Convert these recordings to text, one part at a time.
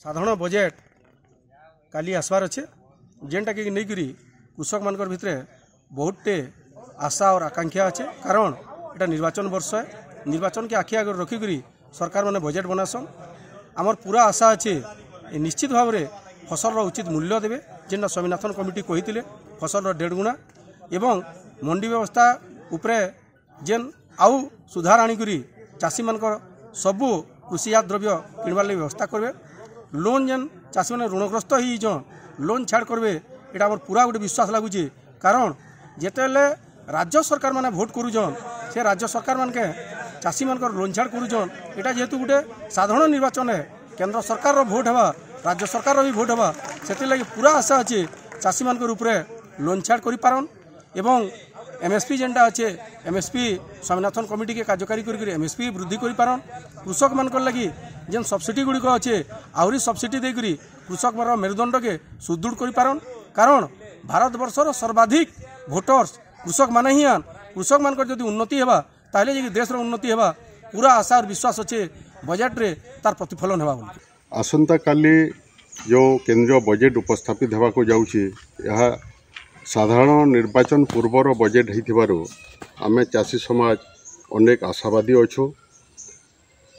साधारण बजेट काली आसबार अच्छे जेनटा कि नहीं कृषक मान भितर बहुतटे आशा और आकांक्षा अच्छे कारण एटा निर्वाचन वर्ष है। निर्वाचन के आखि आगे रखिक सरकार मैंने बजेट बनासन आमर पूरा आशा अच्छे निश्चित भाव में फसल उचित मूल्य देवे जेनटा स्वामीनाथन कमिटी कही फसल 1.5 गुणा एवं मंडी व्यवस्था उपरे जेन आउ सुधार आनिक चाषी मान सबू कृषिजात द्रव्य किणवार लगी व्यवस्था करेंगे। लोन जेन चाषी मैंने ऋणग्रस्त होन लोन छाड़ करेंगे यहाँ आम पूरा गोटे विश्वास लगुच कारण जितेबाला राज्य सरकार मैंने भोट करुन से राज्य सरकार मान के चाषी मान लोन छाड़ करुन यहाँ जेहेतु गोटे साधारण निर्वाचन है केंद्र सरकार भोट हवा राज्य सरकार भी भोट हवा से लगी पूरा आशा अच्छे चाषी मान लोन छाड़ कर एवं एमएसपी जेनटा अच्छे एमएसपी स्वामीनाथन कमिटी के कार्यकारी कर एमएसपी वृद्धि कर कृषक मान लगी जेन सब्सिडी गुड़िक अच्छे आहरी सब्सिडी देकर कृषक मान मेरुदंड के सुदृढ़ कर कारण भारत वर्षर सर्वाधिक भोटर्स कृषक मान ही कृषक मान जदि उन्नति हेबा ताहले जे देश उन्नति हेबा पूरा आशा और विश्वास अच्छे बजेट रे तार प्रतिफलन हेबा बोली। आसंता काली जो केंद्रीय बजेट उपस्थापित होगा जाऊँगी यह साधारण निर्वाचन पूर्वर बजेट होइथिबारु आमे चाषी समाज अनेक आशावादी अच्छु।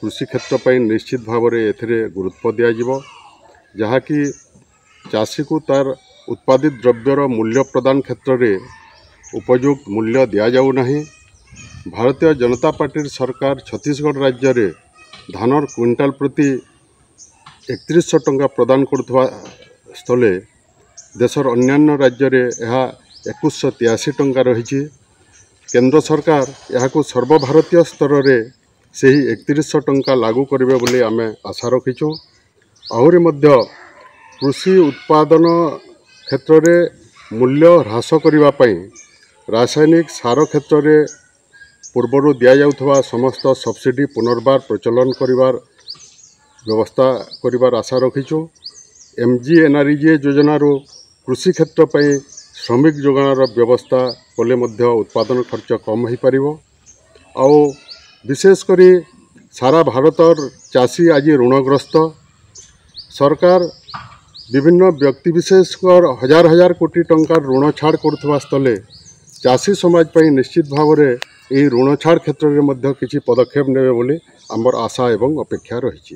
कृषि क्षेत्र पर निश्चित भाव में एथिरे गुरुत्व दिया जहाँकि चाषी को तार उत्पादित द्रव्यर मूल्य प्रदान क्षेत्र में उपयुक्त मूल्य दिया जाऊ नहीं। भारतीय जनता पार्टी सरकार छत्तीसगढ़ राज्य में धानर क्विंटाल प्रति 3100 टंका प्रदान करुवा स्थले देशर अन्यान्य राज्य में यह 2183 टंका रही। केंद्र सरकार यह सर्वभारतीय स्तर में से ही 3100 टंका लागू करेंगे बोली आमे आशा रखीचु। आहरी मध्य कृषि उत्पादन क्षेत्र में मूल्य ह्रास करने रासायनिक सार क्षेत्र में पूर्वर दि जाउथवा समस्त सब्सिडी पुनर्बार प्रचलन करिवार व्यवस्था करिवार आशा रखीचु। MGNREGA योजनार कृषि क्षेत्र पर श्रमिक जोगाणर व्यवस्था कले मध्य उत्पादन खर्च कम हो पार आउ विशेषकर सारा भारतर चाषी आज ऋणग्रस्त। सरकार विभिन्न व्यक्तिविशेष हजार हजार कोटी टंका ऋण छाड़ करुवा स्थले चाषी समाज पर निश्चित भाव में यह ऋण छाड़ क्षेत्र में किसी पदक्षेप नेबे बोली आमर आशा एवं अपेक्षा रही।